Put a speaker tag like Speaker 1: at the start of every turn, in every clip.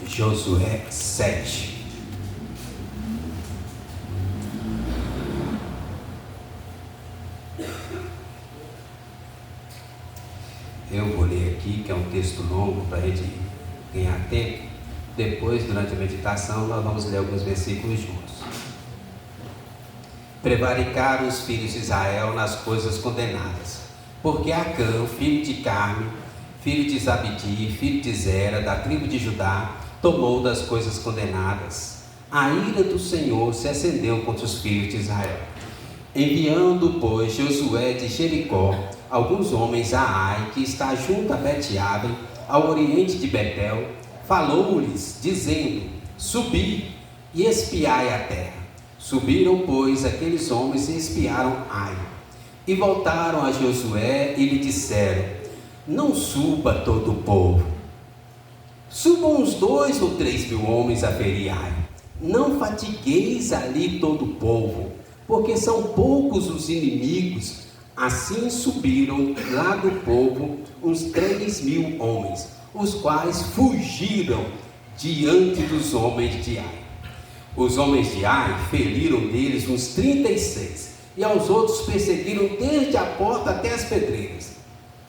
Speaker 1: Josué 7. Eu vou ler aqui, que é um texto longo para a gente ganhar tempo. Depois, durante a meditação, nós vamos ler alguns versículos juntos. Prevaricaram os filhos de Israel nas coisas condenadas, porque Acã, filho de Carme, filho de Zabdi, filho de Zera, da tribo de Judá, tomou das coisas condenadas. A ira do Senhor se acendeu contra os filhos de Israel. Enviando, pois, Josué de Jericó alguns homens a Ai, que está junto a Bet-Aven, ao oriente de Betel, falou-lhes, dizendo: subi e espiai a terra. Subiram, pois, aqueles homens e espiaram Ai. E voltaram a Josué e lhe disseram: não suba todo o povo. Subam uns 2 ou 3 mil homens a ferir Ai. Não fatigueis ali todo o povo, porque são poucos os inimigos. Assim subiram lá do povo uns 3 mil homens, os quais fugiram diante dos homens de Ai. Os homens de Ai feriram deles uns 36, e aos outros perseguiram desde a porta até as pedreiras,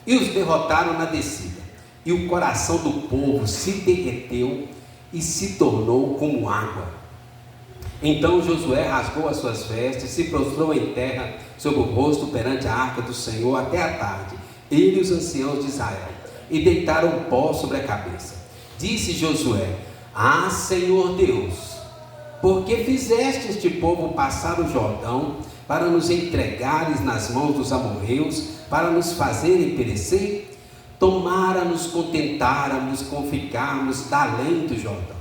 Speaker 1: e os derrotaram na descida. E o coração do povo se derreteu e se tornou como água. Então Josué rasgou as suas vestes, se prostrou em terra sobre o rosto perante a arca do Senhor até a tarde, ele e os anciãos de Israel, e deitaram pó sobre a cabeça. Disse Josué: ah, Senhor Deus, por que fizeste este povo passar o Jordão, para nos entregares nas mãos dos amorreus, para nos fazerem perecer? Tomara nos contentáramos com ficarmos da além do Jordão.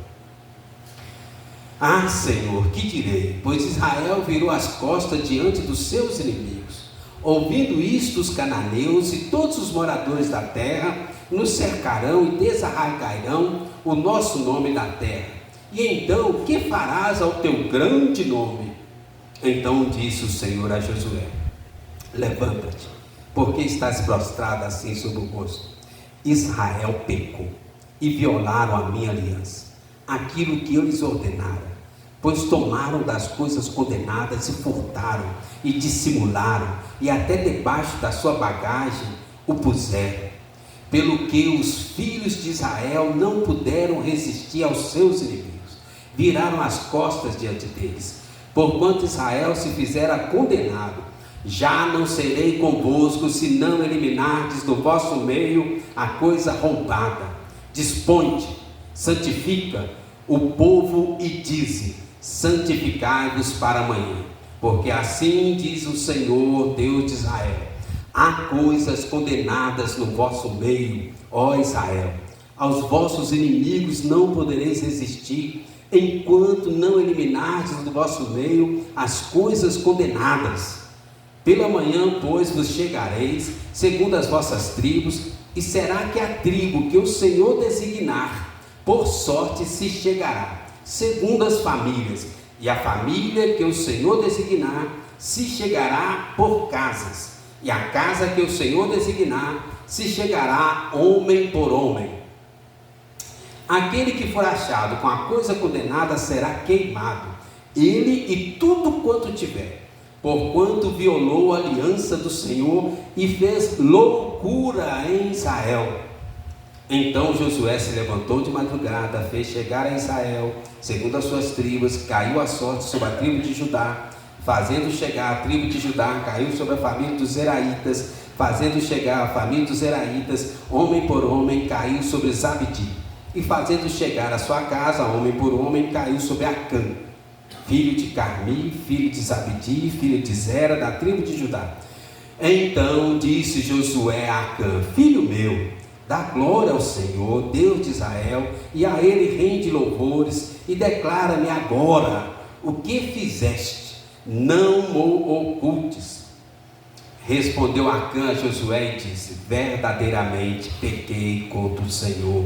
Speaker 1: Ah, Senhor, que direi? Pois Israel virou as costas diante dos seus inimigos. Ouvindo isto, os cananeus e todos os moradores da terra nos cercarão e desarraigarão o nosso nome da terra. E então, o que farás ao teu grande nome? Então disse o Senhor a Josué: levanta-te, porque estás prostrado assim sobre o rosto. Israel pecou e violaram a minha aliança, aquilo que eu lhes ordenara, pois tomaram das coisas condenadas e furtaram e dissimularam, e até debaixo da sua bagagem o puseram, pelo que os filhos de Israel não puderam resistir aos seus inimigos, viraram as costas diante deles. Porquanto Israel se fizera condenado, já não serei convosco, se não eliminardes do vosso meio a coisa roubada. Dispõe-te, santifica o povo e dize: santificai-vos para amanhã, porque assim diz o Senhor Deus de Israel: há coisas condenadas no vosso meio, ó Israel. Aos vossos inimigos não podereis resistir, enquanto não eliminardes do vosso meio as coisas condenadas. Pela manhã, pois, vos chegareis, segundo as vossas tribos, e será que a tribo que o Senhor designar, por sorte se chegará, segundo as famílias, e a família que o Senhor designar, se chegará por casas, e a casa que o Senhor designar, se chegará homem por homem. Aquele que for achado com a coisa condenada será queimado, ele e tudo quanto tiver, porquanto violou a aliança do Senhor e fez loucura em Israel. Então Josué se levantou de madrugada, fez chegar a Israel, segundo as suas tribos, caiu a sorte sobre a tribo de Judá. Fazendo chegar a tribo de Judá, caiu sobre a família dos Zeraitas. Fazendo chegar a família dos Zeraitas, homem por homem, caiu sobre Zabdi. E fazendo chegar a sua casa, homem por homem, caiu sobre Acã, filho de Carmi, filho de Zabdi, filho de Zera, da tribo de Judá. Então disse Josué a Acã: filho meu, dá glória ao Senhor, Deus de Israel, e a Ele rende louvores, e declara-me agora o que fizeste, não o ocultes. Respondeu Acã a Josué e disse: verdadeiramente pequei contra o Senhor,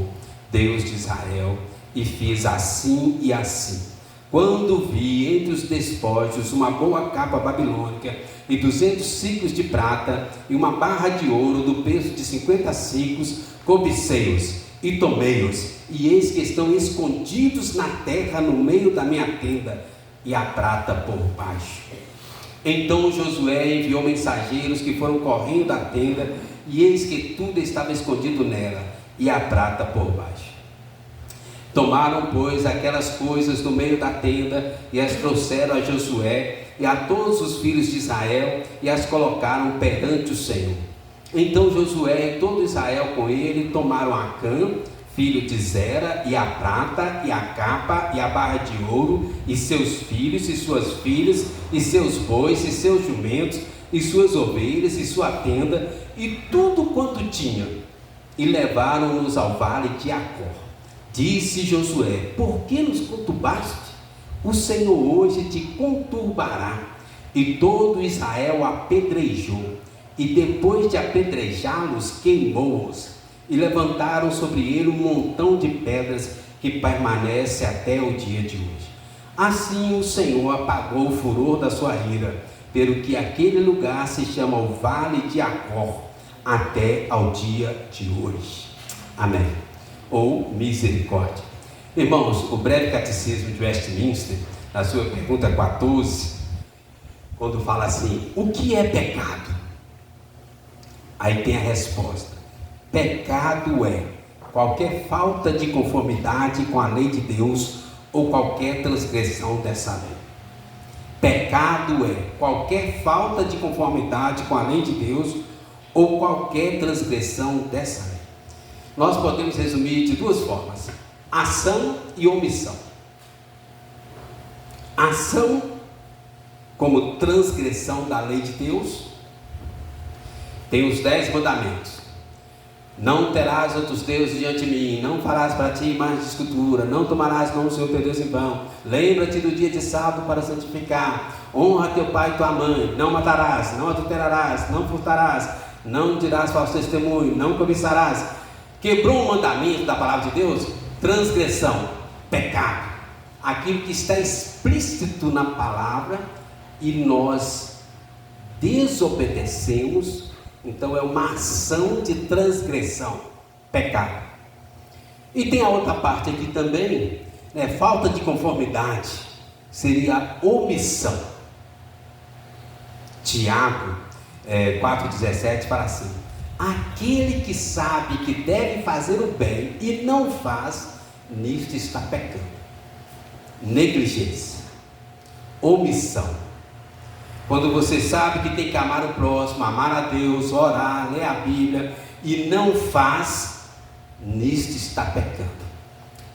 Speaker 1: Deus de Israel, e fiz assim e assim. Quando vi entre os despojos uma boa capa babilônica e 200 ciclos de prata e uma barra de ouro do peso de 50 ciclos, cobicei-os e tomei-os, e eis que estão escondidos na terra no meio da minha tenda, e a prata por baixo. Então Josué enviou mensageiros que foram correndo da tenda, e eis que tudo estava escondido nela, e a prata por baixo. Tomaram, pois, aquelas coisas do meio da tenda, e as trouxeram a Josué e a todos os filhos de Israel, e as colocaram perante o Senhor. Então Josué e todo Israel com ele tomaram Acã, filho de Zera, e a prata, e a capa, e a barra de ouro, e seus filhos, e suas filhas, e seus bois, e seus jumentos, e suas ovelhas, e sua tenda, e tudo quanto tinha, e levaram-nos ao vale de Acor. Disse Josué: por que nos conturbaste? O Senhor hoje te conturbará. E todo Israel apedrejou, e depois de apedrejá-los, queimou-os, e levantaram sobre ele um montão de pedras que permanece até o dia de hoje. Assim o Senhor apagou o furor da sua ira, pelo que aquele lugar se chama o Vale de Acor, até ao dia de hoje. Amém. Ou misericórdia. Irmãos, o breve catecismo de Westminster, na sua pergunta 14, quando fala assim: o que é pecado? Aí tem a resposta: pecado é qualquer falta de conformidade com a lei de Deus ou qualquer transgressão dessa lei. Pecado é qualquer falta de conformidade com a lei de Deus ou qualquer transgressão dessa lei. Nós podemos resumir de duas formas: ação e omissão. Ação como transgressão da lei de Deus. Tem os 10 mandamentos: não terás outros deuses diante de mim, não farás para ti imagem de escultura, não tomarás nome do Senhor teu Deus em vão, lembra-te do dia de sábado para santificar, honra teu pai e tua mãe, não matarás, não adulterarás, não furtarás, não dirás falso testemunho, não cobiçarás. Quebrou um mandamento da palavra de Deus, transgressão, pecado. Aquilo que está explícito na palavra e nós desobedecemos, então é uma ação de transgressão, pecado. E tem a outra parte aqui também, falta de conformidade, seria omissão. Tiago 4,17 fala assim: aquele que sabe que deve fazer o bem e não faz, nisto está pecando. Negligência, omissão. Quando você sabe que tem que amar o próximo, amar a Deus, orar, ler a Bíblia e não faz, nisto está pecando.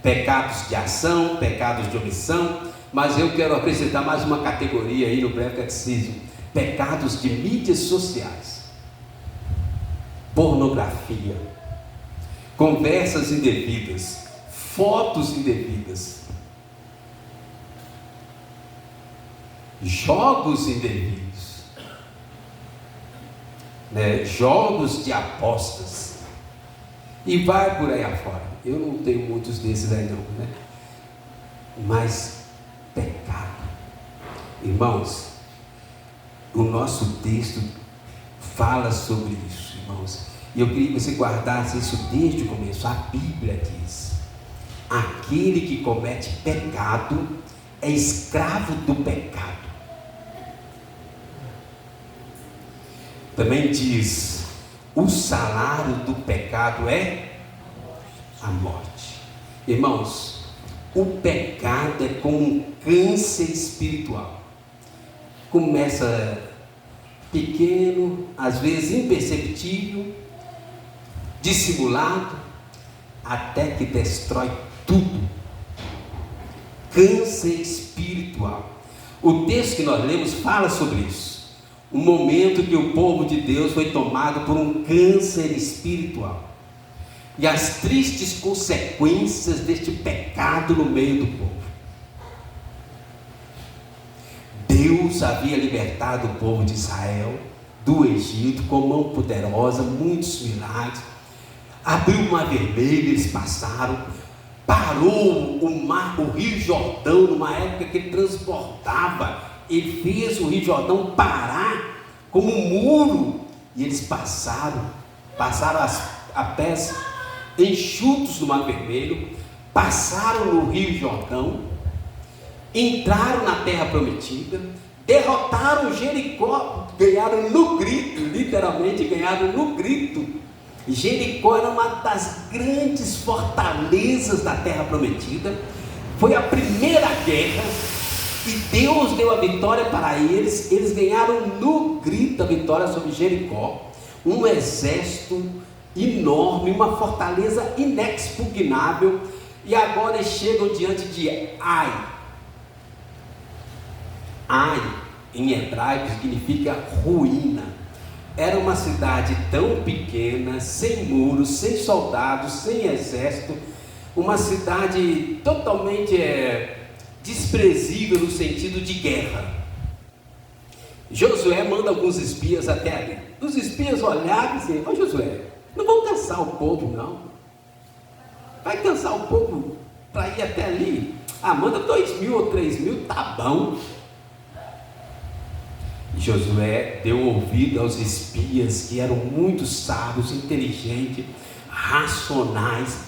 Speaker 1: Pecados de ação, pecados de omissão, mas eu quero acrescentar mais uma categoria aí no breve catecismo: pecados de mídias sociais. Pornografia, conversas indevidas, fotos indevidas, jogos indevidos, jogos de apostas, e vai por aí afora. Eu não tenho muitos desses aí não, mas pecado. Irmãos, o nosso texto fala sobre isso, irmãos, e eu queria que você guardasse isso desde o começo. A Bíblia diz: aquele que comete pecado é escravo do pecado. Também diz: o salário do pecado é a morte. Irmãos, o pecado é como um câncer espiritual. Começa pequeno, às vezes imperceptível, dissimulado, até que destrói tudo. Câncer espiritual. O texto que nós lemos fala sobre isso. Um momento que o povo de Deus foi tomado por um câncer espiritual. E as tristes consequências deste pecado no meio do povo. Deus havia libertado o povo de Israel do Egito com mão poderosa, muitos milagres. Abriu o mar vermelho, eles passaram. Parou o rio Jordão, numa época que ele transbordava. Ele fez o rio Jordão parar como um muro. E eles passaram a pés enxutos no Mar Vermelho, passaram no Rio Jordão, entraram na Terra Prometida, derrotaram Jericó, ganharam no grito, literalmente ganharam no grito. Jericó era uma das grandes fortalezas da Terra Prometida, foi a primeira guerra, e Deus deu a vitória para eles. Eles ganharam no grito a vitória sobre Jericó, um exército enorme, uma fortaleza inexpugnável, e agora eles chegam diante de Ai. Ai, em hebraico, significa ruína. Era uma cidade tão pequena, sem muros, sem soldados, sem exército, uma cidade totalmente desprezível no sentido de guerra. Josué manda alguns espias até ali. Os espias olharam e disseram: ó Josué, não vamos cansar o povo não. Vai cansar o povo para ir até ali? Ah, manda 2.000 ou 3.000, tá bom. Josué deu ouvido aos espias, que eram muito sábios, inteligentes, racionais,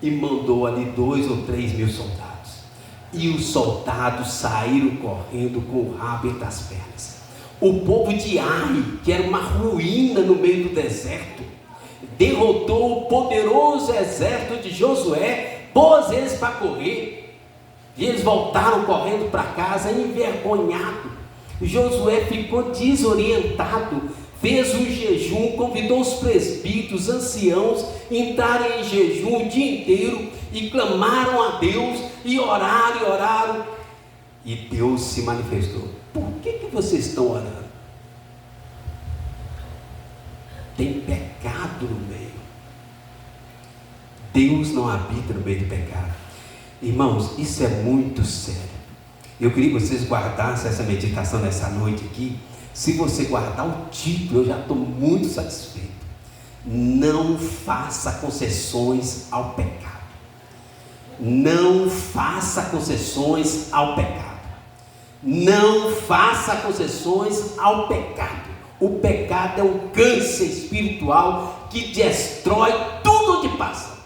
Speaker 1: e mandou ali 2.000 ou 3.000 soldados. E os soldados saíram correndo com o rabo entre as pernas. O povo de Ai, que era uma ruína no meio do deserto, derrotou o poderoso exército de Josué, pôs eles para correr, e eles voltaram correndo para casa envergonhados. Josué ficou desorientado, fez um jejum, convidou os presbíteros, anciãos, entraram em jejum o dia inteiro e clamaram a Deus, e oraram, e Deus se manifestou. Por que vocês estão orando? Tem pecado no meio. Deus não habita no meio do pecado. Irmãos, isso é muito sério. Eu queria que vocês guardassem essa meditação nessa noite aqui. Se você guardar o título, eu já estou muito satisfeito. Não faça concessões ao pecado. Não faça concessões ao pecado. Não faça concessões ao pecado. O pecado é um câncer espiritual que destrói tudo onde passa.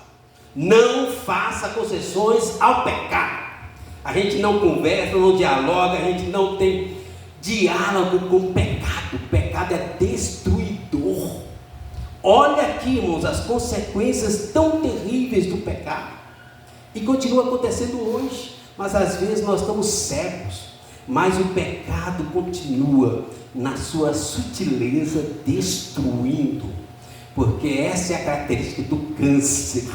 Speaker 1: Não faça concessões ao pecado. A gente não conversa, não dialoga, a gente não tem diálogo com o pecado. O pecado é destruidor. Olha aqui, irmãos, as consequências tão terríveis do pecado. E continua acontecendo hoje, mas às vezes nós estamos cegos. Mas o pecado continua na sua sutileza destruindo, porque essa é a característica do câncer,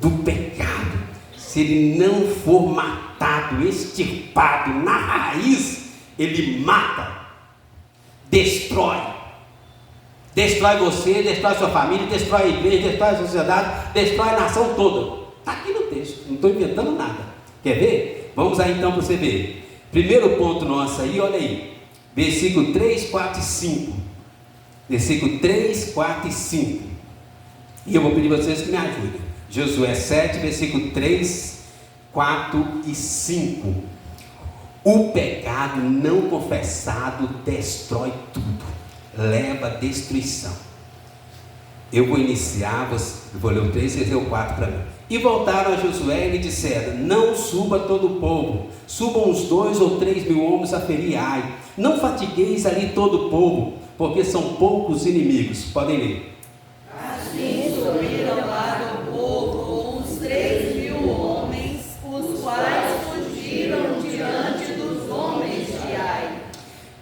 Speaker 1: do pecado. Se ele não for matado, extirpado na raiz, ele mata, destrói você, destrói sua família, destrói a igreja, destrói a sociedade, destrói a nação toda. Está aqui no texto, não estou inventando nada. Quer ver? Vamos aí então para você ver. Primeiro ponto nosso aí, olha aí, versículo 3, 4 e 5. Versículo 3, 4 e 5. E eu vou pedir a vocês que me ajudem. Josué 7, versículo 3, 4 e 5. O pecado não confessado destrói tudo, leva à destruição. Eu vou iniciar, eu vou ler o 3, vocês ler o 4 para mim. E voltaram a Josué e lhe disseram: não suba todo o povo, subam uns 2 ou 3.000 homens a ferir Ai. Não fatigueis ali todo o povo, porque são poucos inimigos. Podem ler.
Speaker 2: Assim subiram para o povo uns 3.000 homens, os quais fugiram diante dos homens de Ai.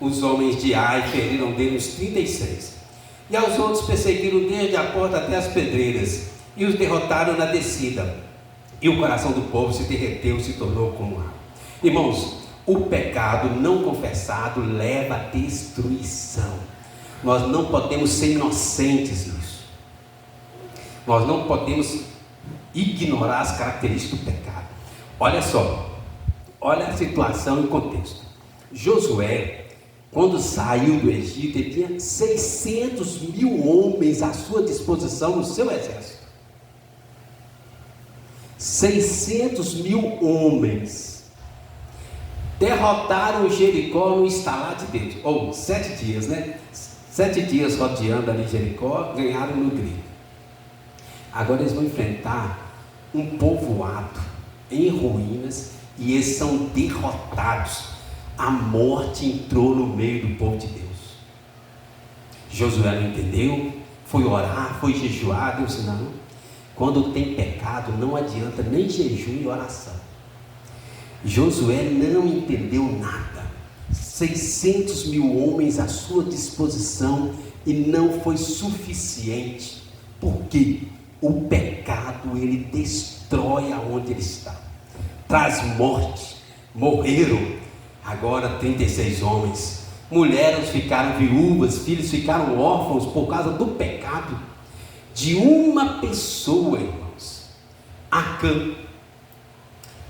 Speaker 1: Os homens de Ai feriram dele os 36. E aos outros perseguiram desde a porta até as pedreiras, e os derrotaram na descida. E o coração do povo se derreteu, se tornou como água. Irmãos, o pecado não confessado leva à destruição. Nós não podemos ser inocentes nisso. Nós não podemos ignorar as características do pecado. Olha só, olha a situação e o contexto. Josué, quando saiu do Egito, ele tinha 600.000 homens à sua disposição no seu exército. 600.000 homens derrotaram Jericó no estalar de dedos, ou 7 dias, né? 7 dias rodeando ali Jericó, ganharam no grito. Agora eles vão enfrentar um povoado em ruínas e eles são derrotados. A morte entrou no meio do povo de Deus. Josué não entendeu, foi orar, foi jejuar. Deus disse: não, quando tem pecado não adianta nem jejum e oração. Josué não entendeu nada. 600 mil homens à sua disposição e não foi suficiente, porque o pecado ele destrói aonde ele está, traz morte. Morreram agora 36 homens, mulheres ficaram viúvas, filhos ficaram órfãos por causa do pecado de uma pessoa, irmãos.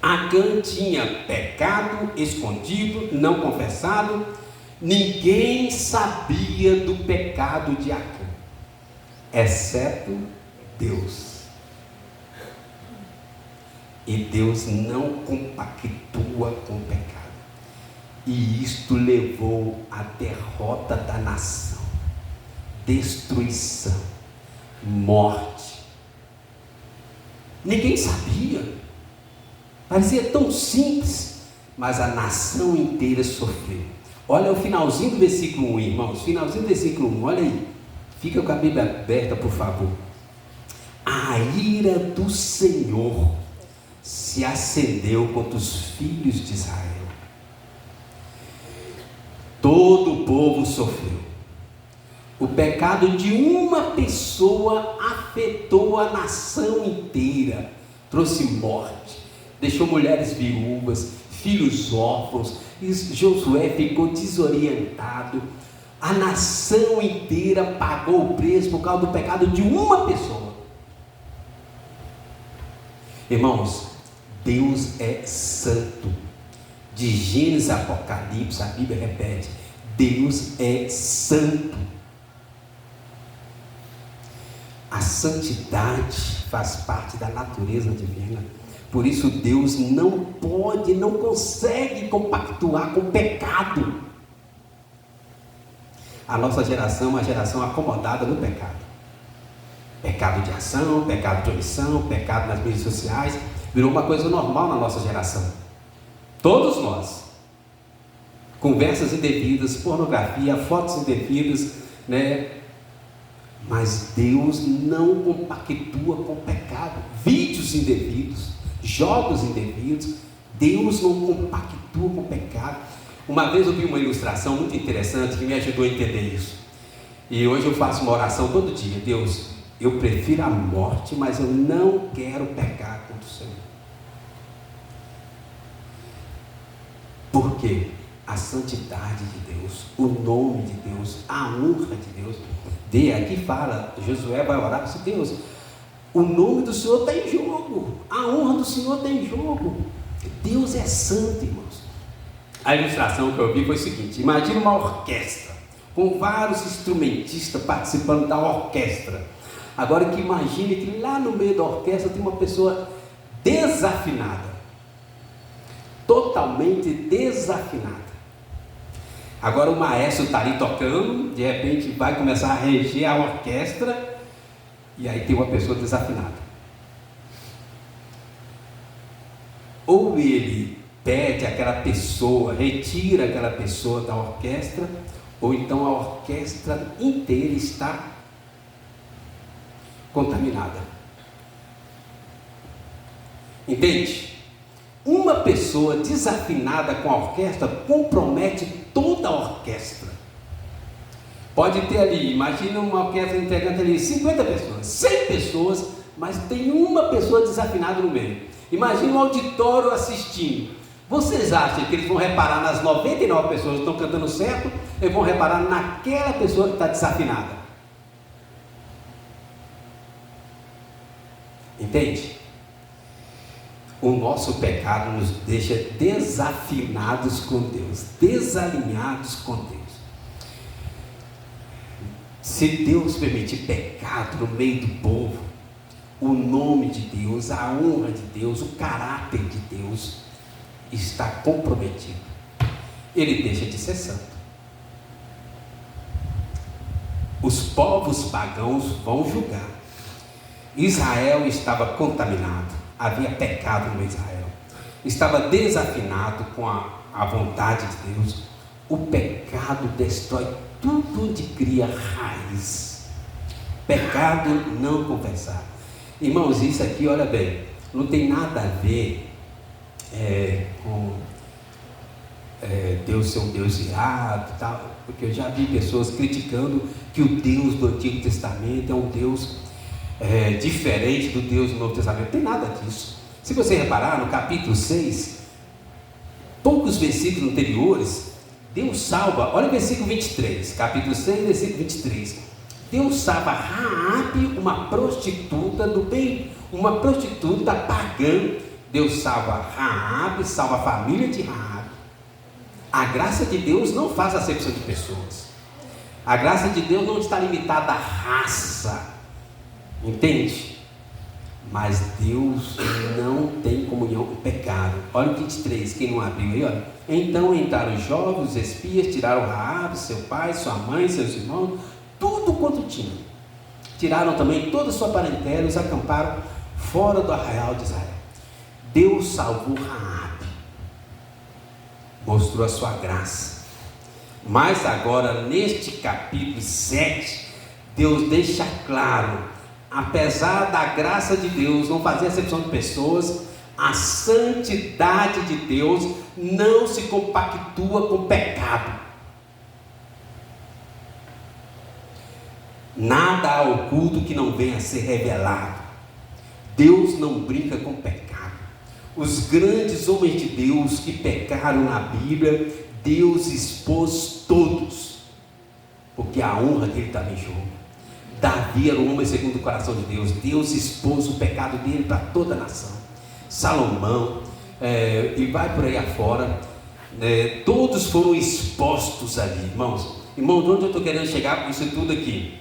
Speaker 1: Acã tinha pecado escondido, não confessado. Ninguém sabia do pecado de Acã, exceto Deus. E Deus não compactua com o pecado. E isto levou à derrota da nação, destruição, morte. Ninguém sabia. Parecia tão simples, mas a nação inteira sofreu. Olha o finalzinho do versículo 1, irmãos. Finalzinho do versículo 1, olha aí. Fica com a Bíblia aberta, por favor. A ira do Senhor se acendeu contra os filhos de Israel. Todo o povo sofreu. O pecado de uma pessoa afetou a nação inteira. Trouxe morte. Deixou mulheres viúvas, filhos órfãos. E Josué ficou desorientado. A nação inteira pagou o preço por causa do pecado de uma pessoa. Irmãos, Deus é santo. De Gênesis a Apocalipse, a Bíblia repete: Deus é santo. A santidade faz parte da natureza divina. Por isso Deus não pode, não consegue compactuar com o pecado. A nossa geração é uma geração acomodada no pecado. Pecado de ação, pecado de omissão, pecado nas mídias sociais. Virou uma coisa normal na nossa geração. Todos nós. Conversas indevidas, pornografia, fotos indevidas, né? Mas Deus não compactua com o pecado. Vídeos indevidos, jogos indevidos. Deus não compactua com o pecado. Uma vez eu vi uma ilustração muito interessante que me ajudou a entender isso. E hoje eu faço uma oração todo dia: Deus, eu prefiro a morte, mas eu não quero pecar contra o Senhor. Por quê? A santidade de Deus, o nome de Deus, a honra de Deus. Aqui fala, Josué vai orar para Deus: o nome do Senhor está em jogo, a honra do Senhor está em jogo. Deus é santo, irmãos. A ilustração que eu vi foi o seguinte: imagina uma orquestra com vários instrumentistas participando da orquestra. Agora que imagine que lá no meio da orquestra tem uma pessoa desafinada, totalmente desafinada. Agora o maestro está ali tocando, de repente vai começar a reger a orquestra, e aí tem uma pessoa desafinada. Ou ele pede aquela pessoa, retira aquela pessoa da orquestra, ou então a orquestra inteira está contaminada. Entende? Uma pessoa desafinada com a orquestra compromete toda a orquestra. Pode ter ali, imagina uma orquestra integrante ali, 50 pessoas, 100 pessoas, mas tem uma pessoa desafinada no meio. Imagina um auditório assistindo. Vocês acham que eles vão reparar nas 99 pessoas que estão cantando certo? Eles vão reparar naquela pessoa que está desafinada? Entende? O nosso pecado nos deixa desafinados com Deus, desalinhados com Deus. Se Deus permitir pecado no meio do povo, o nome de Deus, a honra de Deus, o caráter de Deus está comprometido. Ele deixa de ser santo. Os povos pagãos vão julgar. Israel estava contaminado, havia pecado no Israel, estava desafinado com a vontade de Deus. O pecado destrói tudo onde cria raiz. Pecado não confessar. Irmãos, isso aqui, olha bem, não tem nada a ver com Deus ser um Deus irado e tal, porque eu já vi pessoas criticando que o Deus do Antigo Testamento é um Deus diferente do Deus do Novo Testamento. Não tem nada disso. Se você reparar no capítulo 6, poucos versículos anteriores, Deus salva, olha o versículo 23, capítulo 6, versículo 23. Deus salva Raabe, uma prostituta do bem, uma prostituta pagã. Deus salva Raabe, salva a família de Raabe. A graça de Deus não faz acepção de pessoas. A graça de Deus não está limitada à raça, entende? Mas Deus não tem comunhão com o pecado. Olha o 23, quem não abriu aí, olha. Então entraram os jovens, os espias, tiraram Raabe, seu pai, sua mãe, seus irmãos, tudo quanto tinham. Tiraram também toda a sua parentela e os acamparam fora do arraial de Israel. Deus salvou Raabe, mostrou a sua graça. Mas agora, neste capítulo 7, Deus deixa claro, apesar da graça de Deus não fazer acepção de pessoas, a santidade de Deus não se compactua com o pecado. Nada há oculto que não venha a ser revelado. Deus não brinca com o pecado. Os grandes homens de Deus que pecaram na Bíblia, Deus expôs todos, porque a honra dele estava em jogo. Davi era um homem segundo o coração de Deus. Deus expôs o pecado dele para toda a nação. Salomão, e vai por aí afora, todos foram expostos ali, irmãos. Irmãos, de onde eu estou querendo chegar com isso tudo aqui?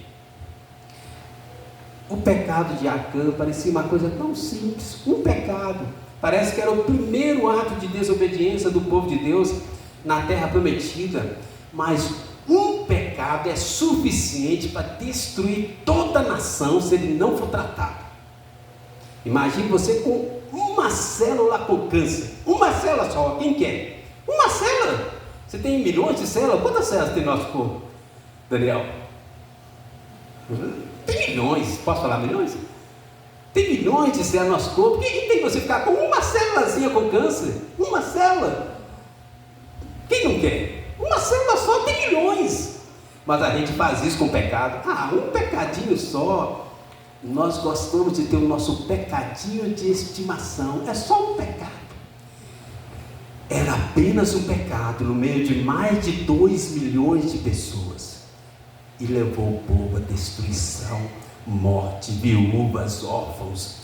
Speaker 1: O pecado de Acã parecia uma coisa tão simples, um pecado. Parece que era o primeiro ato de desobediência do povo de Deus na terra prometida, mas um pecado é suficiente para destruir toda a nação se ele não for tratado. Imagine você com uma célula com câncer, uma célula só, quem quer? Uma célula. Você tem milhões de células? Quantas células tem no nosso corpo, Daniel? Tem milhões, posso falar milhões? Tem milhões de células no nosso corpo. Quem tem você ficar com uma célulazinha com câncer? Uma célula. Quem não quer? Uma célula só tem milhões. Mas a gente faz isso com pecado. Um pecadinho só. Nós gostamos de ter o nosso pecadinho de estimação. É só um pecado. Era apenas um pecado no meio de mais de 2 milhões de pessoas. E levou o povo à destruição, morte, viúvas, órfãos.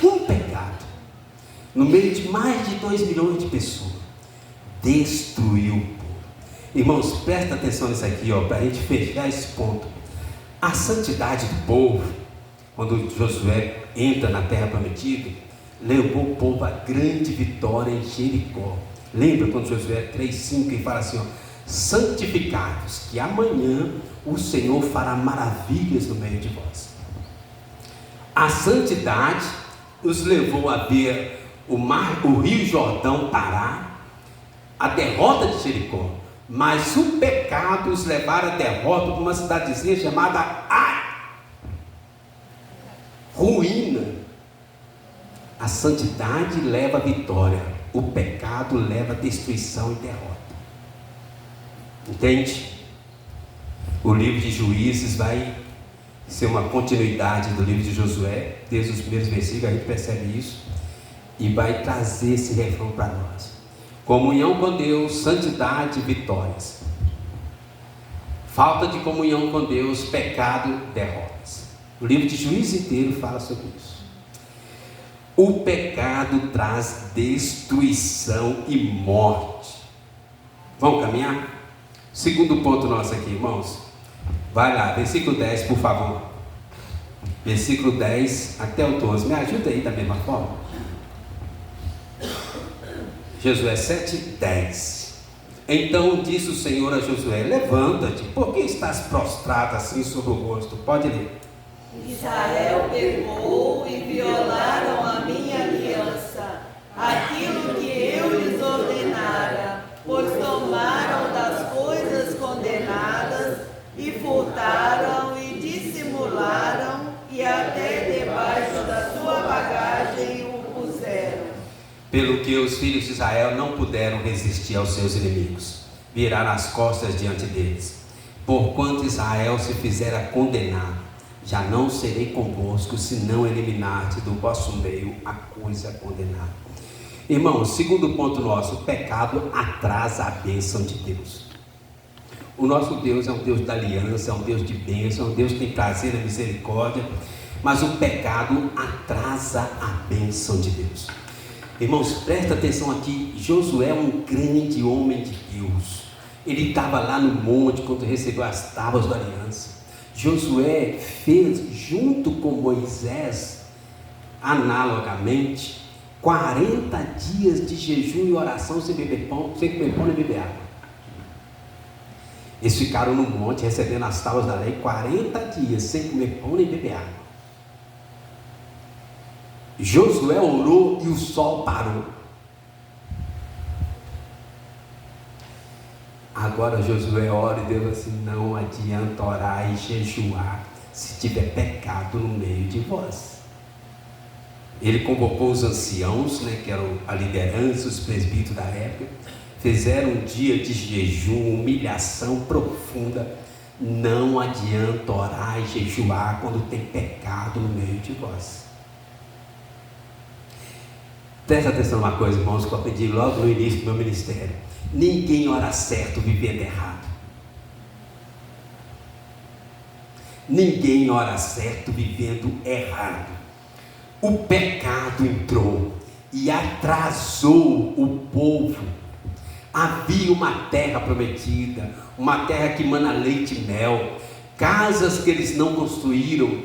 Speaker 1: Um pecado no meio de mais de 2 milhões de pessoas. Destruiu o povo. Irmãos, presta atenção nisso aqui, para a gente fechar esse ponto. A santidade do povo, quando Josué entra na terra prometida, levou o povo a grande vitória em Jericó. Lembra quando Josué 3,5 ele fala assim, santificai-vos, que amanhã o Senhor fará maravilhas no meio de vós. A santidade os levou a ver o rio Jordão parar, a derrota de Jericó. Mas o pecado os levaram a derrota para uma cidadezinha chamada ruína. A santidade leva a vitória, o pecado leva a destruição e derrota. Entende? O livro de Juízes vai ser uma continuidade do livro de Josué. Desde os primeiros versículos a gente percebe isso, e vai trazer esse refrão para nós: comunhão com Deus, santidade e vitórias. Falta de comunhão com Deus, pecado, derrotas. O livro de Juízes inteiro fala sobre isso. O pecado traz destruição e morte. Vamos caminhar? Segundo ponto nosso aqui, irmãos. Vai lá, versículo 10, por favor. Versículo 10 até o 12. Me ajuda aí da mesma forma. Josué 7, 10. Então disse o Senhor a Josué: levanta-te, por que estás prostrado assim sobre o rosto? Pode ler.
Speaker 2: Israel pecou e violaram a minha aliança, aquilo que eu lhes ordenara, pois tomaram das coisas condenadas e furtaram e dissimularam e até debaixo da sua bagagem o puseram.
Speaker 1: Pelo que os filhos de Israel não puderam resistir aos seus inimigos, viraram as costas diante deles. Porquanto Israel se fizera condenar, já não serei convosco, se não eliminar-te do vosso meio a coisa condenada. Irmãos, segundo ponto nosso, o pecado atrasa a bênção de Deus. O nosso Deus é um Deus da aliança, é um Deus de bênção, é um Deus que tem prazer na misericórdia, mas o pecado atrasa a bênção de Deus. Irmãos, presta atenção aqui, Josué é um grande homem de Deus. Ele estava lá no monte quando recebeu as tábuas da aliança. Josué fez junto com Moisés, analogamente, 40 dias de jejum e oração sem beber pão, sem comer pão nem beber água. Eles ficaram no monte recebendo as tábuas da lei 40 dias sem comer pão nem beber água. Josué orou e o sol parou. Agora Josué ora e Deus assim: não adianta orar e jejuar se tiver pecado no meio de vós. Ele convocou os anciãos, que eram a liderança, os presbíteros da época, fizeram um dia de jejum, humilhação profunda. Não adianta orar e jejuar quando tem pecado no meio de vós. Presta atenção numa coisa, irmãos, que eu aprendi logo no início do meu ministério: ninguém ora certo vivendo errado. Ninguém ora certo vivendo errado. O pecado entrou e atrasou o povo. Havia uma terra prometida, uma terra que mana leite e mel, casas que eles não construíram,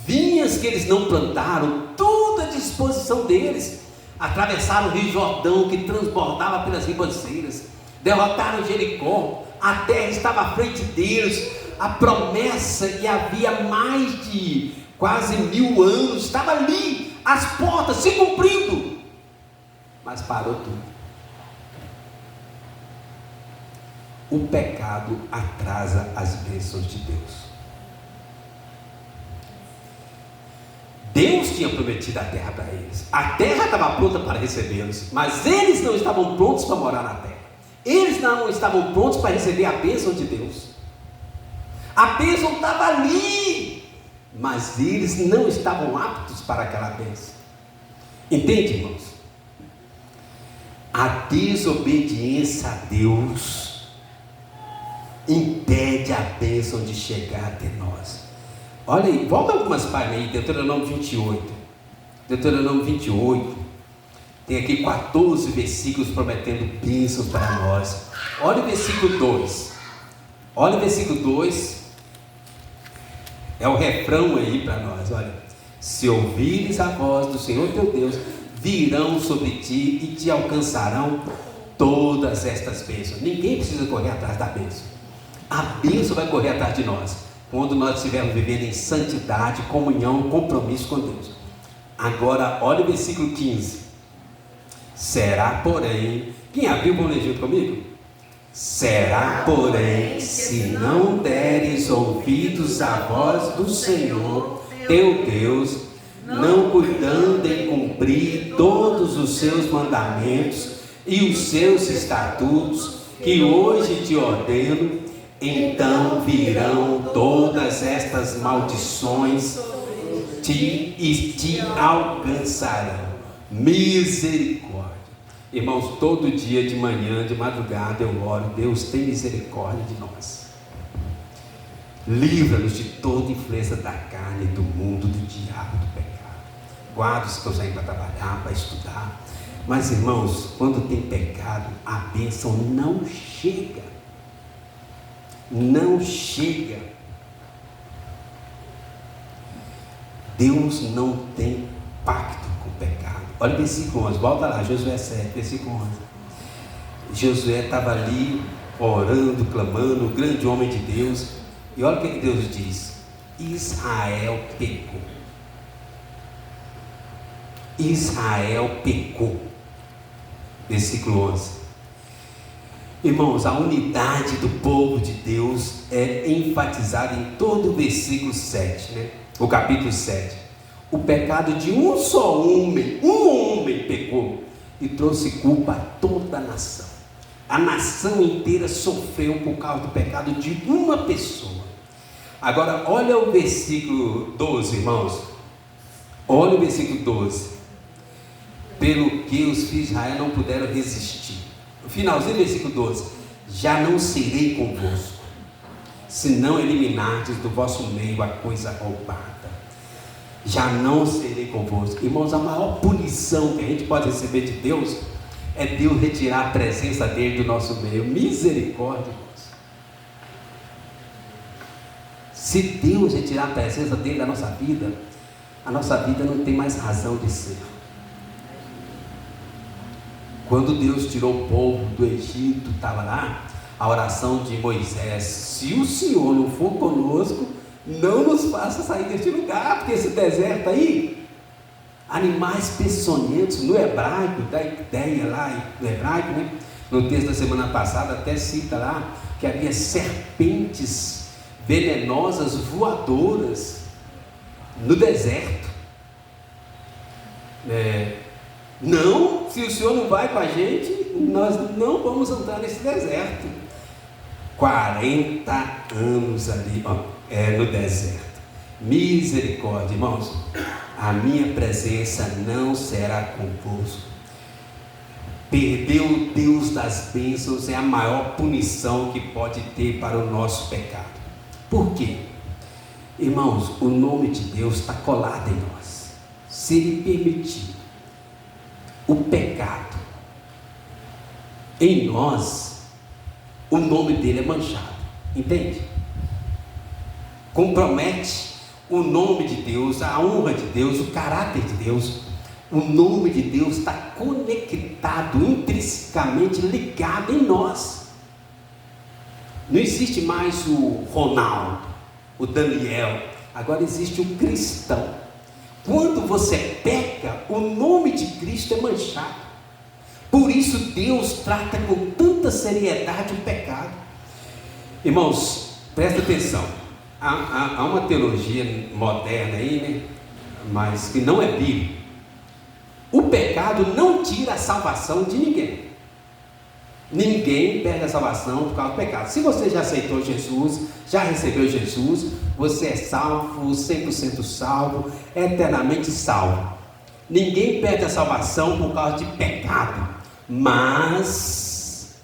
Speaker 1: vinhas que eles não plantaram, tudo à disposição deles. Atravessaram o Rio Jordão, que transbordava pelas ribanceiras, derrotaram Jericó, a terra estava à frente deles, a promessa, e havia mais de quase 1000 anos, estava ali, as portas se cumprindo, mas parou tudo. O pecado atrasa as bênçãos de Deus. Deus tinha prometido a terra para eles, a terra estava pronta para recebê-los, mas eles não estavam prontos para morar na terra, eles não estavam prontos para receber a bênção de Deus. A bênção estava ali, mas eles não estavam aptos para aquela bênção. Entende, irmãos? A desobediência a Deus impede a bênção de chegar até nós. Olha aí, volta algumas páginas aí, Deuteronômio 28. Deuteronômio 28, tem aqui 14 versículos prometendo bênçãos para nós. Olha o versículo 2. Olha o versículo 2. É o refrão aí para nós. Olha: se ouvires a voz do Senhor teu Deus, virão sobre ti e te alcançarão todas estas bênçãos. Ninguém precisa correr atrás da bênção. A bênção vai correr atrás de nós quando nós estivermos vivendo em santidade, comunhão, compromisso com Deus. Agora, olha o versículo 15. Será, porém, quem abriu, vamos ler junto comigo? Será, porém, se não deres ouvidos à voz do Senhor teu Deus, não cuidando em cumprir todos os seus mandamentos e os seus estatutos, que hoje te ordeno, então virão todas estas maldições e te alcançarão. Misericórdia. Irmãos, todo dia de manhã, de madrugada eu oro: Deus, tem misericórdia de nós. Livra-nos de toda influência da carne, do mundo, do diabo, do pecado. Guarda os que estão saindo para trabalhar, para estudar. Mas, irmãos, quando tem pecado, a bênção não chega. Não chega. Deus não tem pacto com o pecado. Olha o versículo 11, volta lá, Josué 7, versículo 11. Josué estava ali orando, clamando, o grande homem de Deus. E olha o que Deus diz: Israel pecou. Israel pecou. Versículo 11. Irmãos, a unidade do povo de Deus é enfatizada em todo o versículo 7, né? O capítulo 7. O pecado de um só homem, pecou e trouxe culpa a toda a nação. A nação inteira sofreu por causa do pecado de uma pessoa. Agora, olha o versículo 12, irmãos. Olha o versículo 12. Pelo que os filhos de Israel não puderam resistir. No finalzinho do versículo 12. Já não serei convosco, se não eliminardes do vosso meio a coisa roubada. Já não serei convosco. Irmãos, a maior punição que a gente pode receber de Deus é Deus retirar a presença dele do nosso meio. Misericórdia, irmãos. Se Deus retirar a presença dele da nossa vida, a nossa vida não tem mais razão de ser. Quando Deus tirou o povo do Egito, estava lá a oração de Moisés: se o Senhor não for conosco, não nos faça sair deste lugar, porque esse deserto aí, animais peçonhentos, no hebraico, da ideia lá, no hebraico, né? No texto da semana passada até cita lá, que havia serpentes venenosas, voadoras, no deserto. Não, se o Senhor não vai com a gente, nós não vamos entrar nesse deserto. 40 anos ali, no deserto. Misericórdia, irmãos. A minha presença não será convosco. Perder o Deus das bênçãos é a maior punição que pode ter para o nosso pecado. Por quê? Irmãos, o nome de Deus está colado em nós. Se Ele permitir o pecado em nós, o nome dele é manchado, entende? Compromete o nome de Deus, a honra de Deus, o caráter de Deus. O nome de Deus está conectado, intrinsecamente ligado em nós. Não existe mais o Ronaldo, o Daniel, agora existe o cristão. Quando você peca, o nome de Cristo é manchado. Por isso Deus trata com tanta seriedade o pecado. Irmãos, presta atenção. Há uma teologia moderna aí, né? Mas que não é bíblica. O pecado não tira a salvação de ninguém. Ninguém perde a salvação por causa do pecado. Se você já aceitou Jesus, já recebeu Jesus, você é salvo, 100% salvo, eternamente salvo. Ninguém perde a salvação por causa de pecado, mas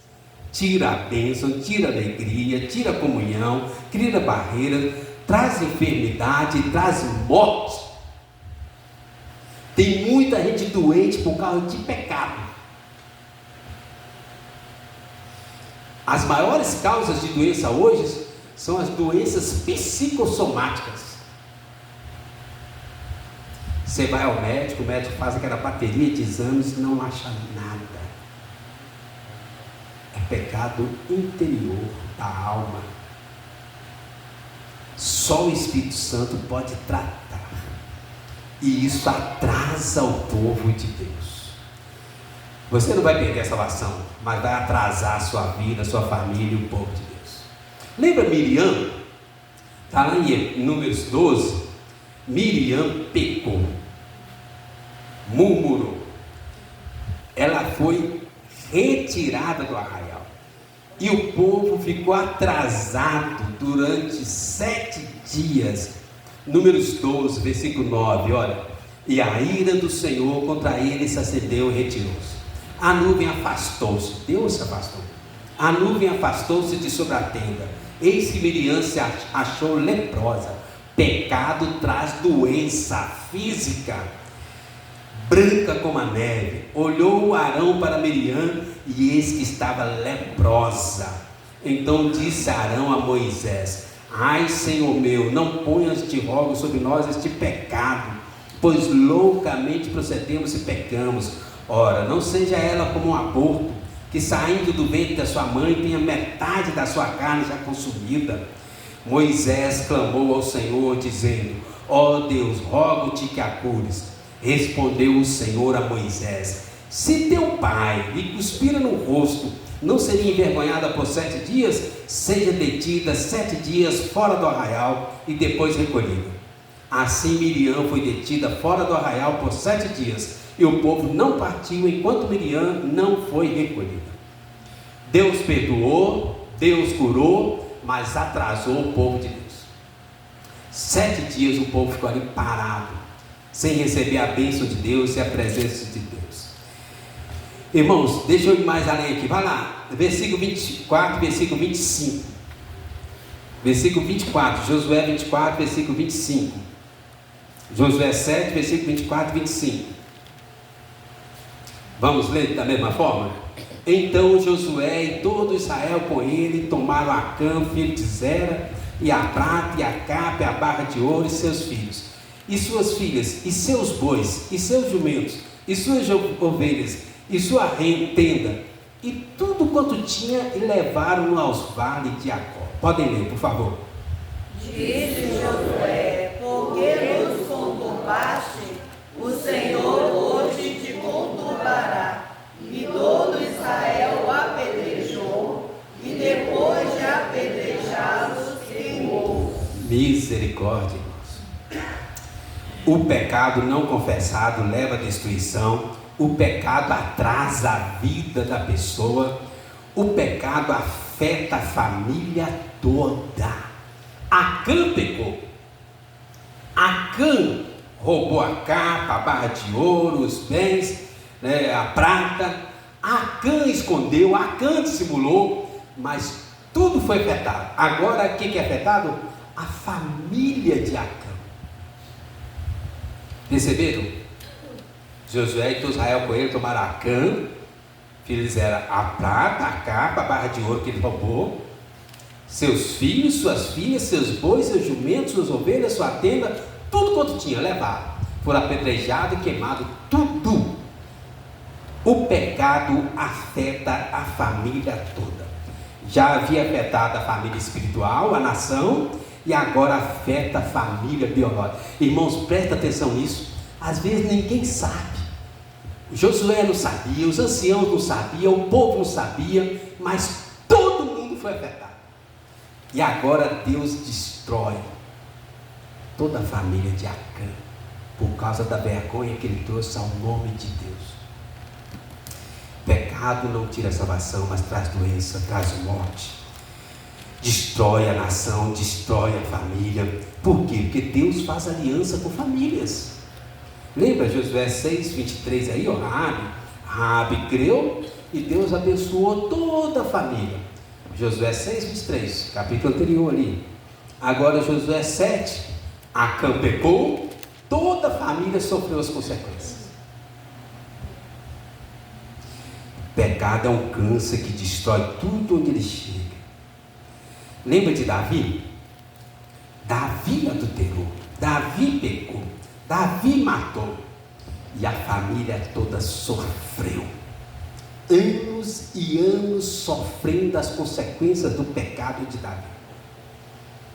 Speaker 1: tira a bênção, tira a alegria, tira a comunhão, cria barreira, traz enfermidade, traz morte. Tem muita gente doente por causa de pecado. As maiores causas de doença hoje são as doenças psicossomáticas. Você vai ao médico, o médico faz aquela bateria de exames e não acha nada. É pecado interior da alma. Só o Espírito Santo pode tratar. E isso atrasa o povo de Deus. Você não vai perder a salvação, mas vai atrasar a sua vida, a sua família e o povo de Deus. Lembra Miriam? Está lá em Números 12. Miriam pecou, murmurou. Ela foi retirada do arraial. E o povo ficou atrasado durante 7 dias. Números 12, versículo 9, olha. E a ira do Senhor contra ele se acendeu e retirou-se. A nuvem afastou-se, Deus se afastou. A nuvem afastou-se de sobre a tenda. Eis que Miriam se achou leprosa. Pecado traz doença física, branca como a neve. Olhou Arão para Miriam, e eis que estava leprosa. Então disse Arão a Moisés: ai, Senhor meu, não ponhas, te rogo, sobre nós este pecado, pois loucamente procedemos e pecamos. Ora, não seja ela como um aborto, que saindo do ventre da sua mãe tenha metade da sua carne já consumida. Moisés clamou ao Senhor, dizendo: ó Deus, rogo-te que a cures. Respondeu o Senhor a Moisés: se teu pai lhe cuspira no rosto, não seria envergonhada por 7 dias? Seja detida 7 dias fora do arraial e depois recolhida. Assim Miriam foi detida fora do arraial por 7 dias, e o povo não partiu enquanto Miriam não foi recolhida. Deus perdoou, Deus curou, mas atrasou o povo de Deus. 7 dias o povo ficou ali parado, sem receber a bênção de Deus e a presença de Deus. Irmãos, deixa eu ir mais além aqui, vai lá, versículo 24, versículo 25. Versículo 24, Josué 24, versículo 25. Josué 7, versículo 24 e 25. Vamos ler da mesma forma? Então Josué e todo Israel com ele tomaram Acã, filho de Zera, e a prata, e a capa, e a barra de ouro, e seus filhos, e suas filhas, e seus bois, e seus jumentos, e suas ovelhas, e sua tenda, e tudo quanto tinha, e levaram-no aos vales de Jacó. Podem ler, por favor.
Speaker 2: Disse Josué: porque nos conturbaste, o Senhor hoje te conturbará. E todo Israel o apedrejou, e depois de apedrejá-los, queimou.
Speaker 1: Misericórdia, irmãos. O pecado não confessado leva à destruição. O pecado atrasa a vida da pessoa. O pecado afeta a família toda. Acã pecou. Acã roubou a capa, a barra de ouro, os bens, a prata. Acã escondeu, Acã dissimulou, mas tudo foi afetado. Agora, o que é afetado? A família de Acã. Perceberam? Josué e todo Israel com ele tomaram Acã, filho de Zera, a prata, a capa, a barra de ouro que ele roubou, seus filhos, suas filhas, seus bois, seus jumentos, suas ovelhas, sua tenda, tudo quanto tinha, levaram. Foram apedrejados e queimados, tudo. O pecado afeta a família toda. Já havia afetado a família espiritual, a nação, e agora afeta a família biológica. Irmãos, presta atenção nisso. Às vezes ninguém sabe. Josué não sabia, os anciãos não sabiam, o povo não sabia, mas todo mundo foi afetado. E agora Deus destrói toda a família de Acã, por causa da vergonha que ele trouxe ao nome de Deus. Pecado não tira salvação, mas traz doença, traz morte, destrói a nação, destrói a família. Por quê? Porque Deus faz aliança com famílias. Lembra Josué 6, 23 aí, ó, Raabe creu e Deus abençoou toda a família. Josué 6, 23, capítulo anterior ali. Agora Josué 7, Acã pecou, toda a família sofreu as consequências. Pecado é um câncer que destrói tudo onde ele chega. Lembra de Davi? Davi adulterou, Davi pecou, Davi matou, e a família toda sofreu, anos e anos sofrendo as consequências do pecado de Davi.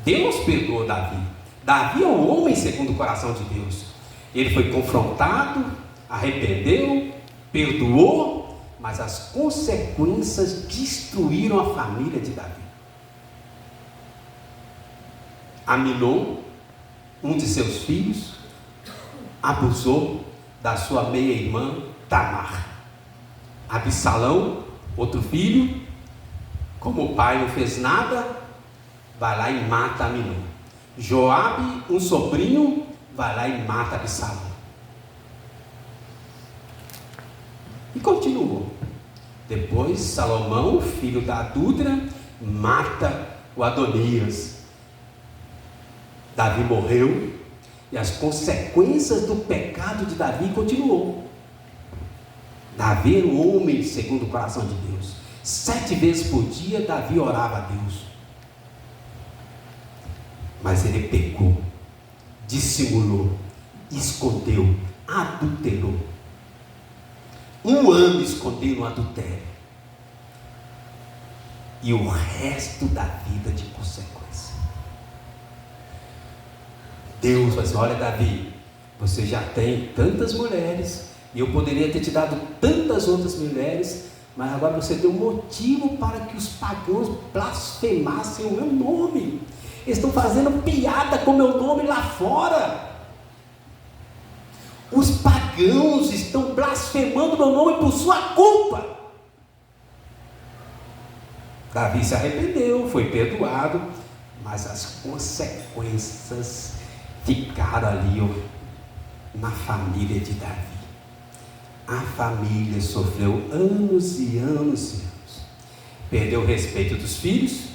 Speaker 1: Deus perdoou Davi. Davi é um homem segundo o coração de Deus. Ele foi confrontado, arrependeu, perdoou, mas as consequências destruíram a família de Davi. Aminon, um de seus filhos, abusou da sua meia-irmã Tamar. Absalão, outro filho, como o pai não fez nada, vai lá e mata Aminon. Joabe, um sobrinho, vai lá e mata Absalão. E continuou. Depois Salomão, filho da adúltera, mata o Adonias. Davi morreu, e as consequências do pecado de Davi continuou. Davi era um homem segundo o coração de Deus. 7 vezes por dia Davi orava a Deus, mas ele pecou, dissimulou, escondeu, adulterou. 1 ano escondendo o adultério, e o resto da vida de consequência. Deus falou assim: olha, Davi, você já tem tantas mulheres, e eu poderia ter te dado tantas outras mulheres, mas agora você deu motivo para que os pagãos blasfemassem o meu nome. Eles estão fazendo piada com o meu nome lá fora. Os pagãos estão blasfemando meu nome por sua culpa. Davi se arrependeu, foi perdoado, mas as consequências ficaram ali, ó, na família de Davi. A família sofreu anos e anos e anos. Perdeu o respeito dos filhos,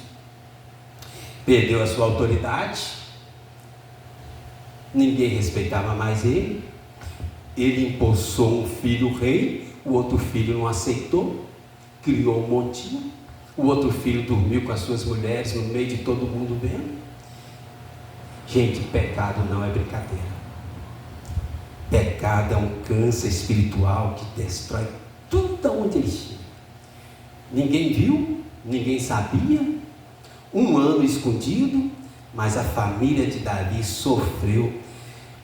Speaker 1: perdeu a sua autoridade, ninguém respeitava mais ele. Ele empossou um filho rei, o outro filho não aceitou, criou um montinho. O outro filho dormiu com as suas mulheres no meio de todo mundo vendo. Gente, pecado não é brincadeira. Pecado é um câncer espiritual que destrói tudo aonde ele chega. Ninguém viu, ninguém sabia. Um ano escondido, mas a família de Davi sofreu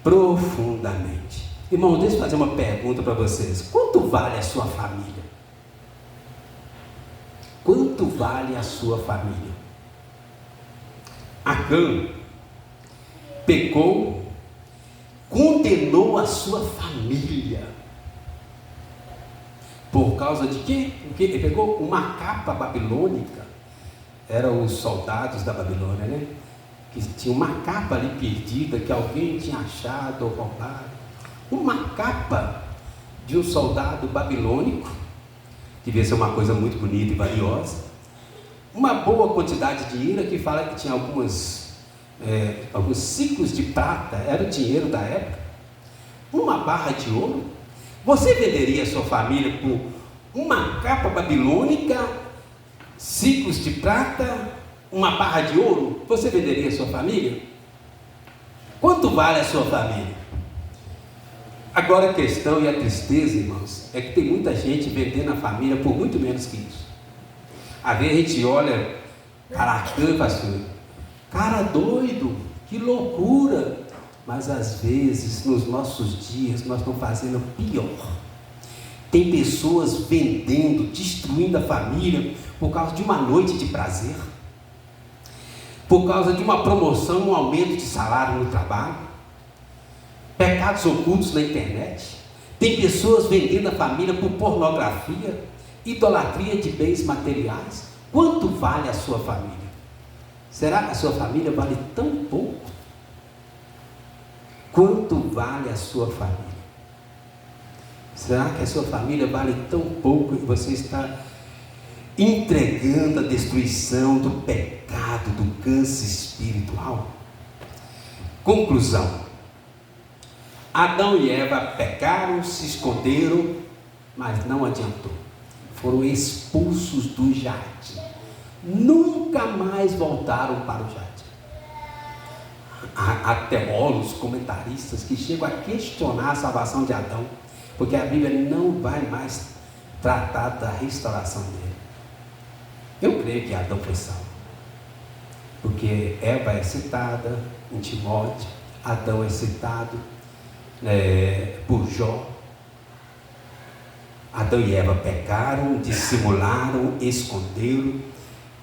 Speaker 1: profundamente. Irmão, deixa eu fazer uma pergunta para vocês. Quanto vale a sua família? Quanto vale a sua família? Acã pecou, condenou a sua família. Por causa de quê? Porque ele pegou uma capa babilônica. Eram os soldados da Babilônia, né? Que tinha uma capa ali perdida, que alguém tinha achado ou roubado. Uma capa de um soldado babilônico, que devia ser uma coisa muito bonita e valiosa. Uma boa quantidade de dinheiro, que fala que tinha alguns ciclos de prata, era o dinheiro da época. Uma barra de ouro. Você venderia a sua família por uma capa babilônica, ciclos de prata, uma barra de ouro? Você venderia a sua família? Quanto vale a sua família? Agora a questão e a tristeza, irmãos, é que tem muita gente vendendo a família por muito menos que isso. Às vezes a gente olha, Acã, pastor, cara doido, que loucura. Mas às vezes, nos nossos dias, nós estamos fazendo pior. Tem pessoas vendendo, destruindo a família por causa de uma noite de prazer, por causa de uma promoção, um aumento de salário no trabalho, pecados ocultos na internet. Tem pessoas vendendo a família por pornografia, idolatria de bens materiais. Quanto vale a sua família? Será que a sua família vale tão pouco? Quanto vale a sua família? Será que a sua família vale tão pouco que você está entregando a destruição do pecado, do câncer espiritual? Conclusão: Adão e Eva pecaram, se esconderam, mas não adiantou. Foram expulsos do jardim. Nunca mais voltaram para o jardim. Há teólogos, comentaristas que chegam a questionar a salvação de Adão, porque a Bíblia não vai mais tratar da restauração dele. Eu creio que Adão foi salvo, porque Eva é citada em Timóteo, Adão é citado por Jó. Adão e Eva pecaram, dissimularam, esconderam,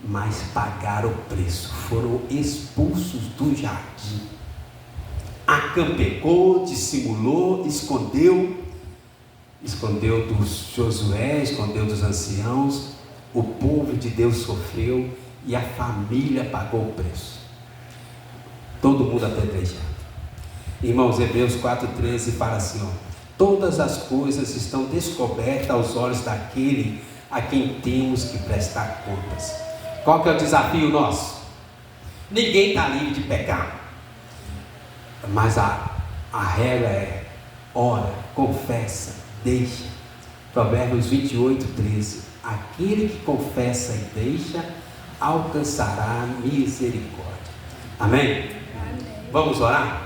Speaker 1: mas pagaram o preço, foram expulsos do jardim. Acã pecou, dissimulou, escondeu dos Josué, escondeu dos anciãos. O povo de Deus sofreu e a família pagou o preço. Todo mundo apedrejado. Irmãos, Hebreus 4,13 fala assim, ó: todas as coisas estão descobertas aos olhos daquele a quem temos que prestar contas. Qual que é o desafio nosso? Ninguém está livre de pecar, mas a regra é: ora, confessa, deixa. Provérbios 28,13: aquele que confessa e deixa alcançará misericórdia. Amém? Vamos orar?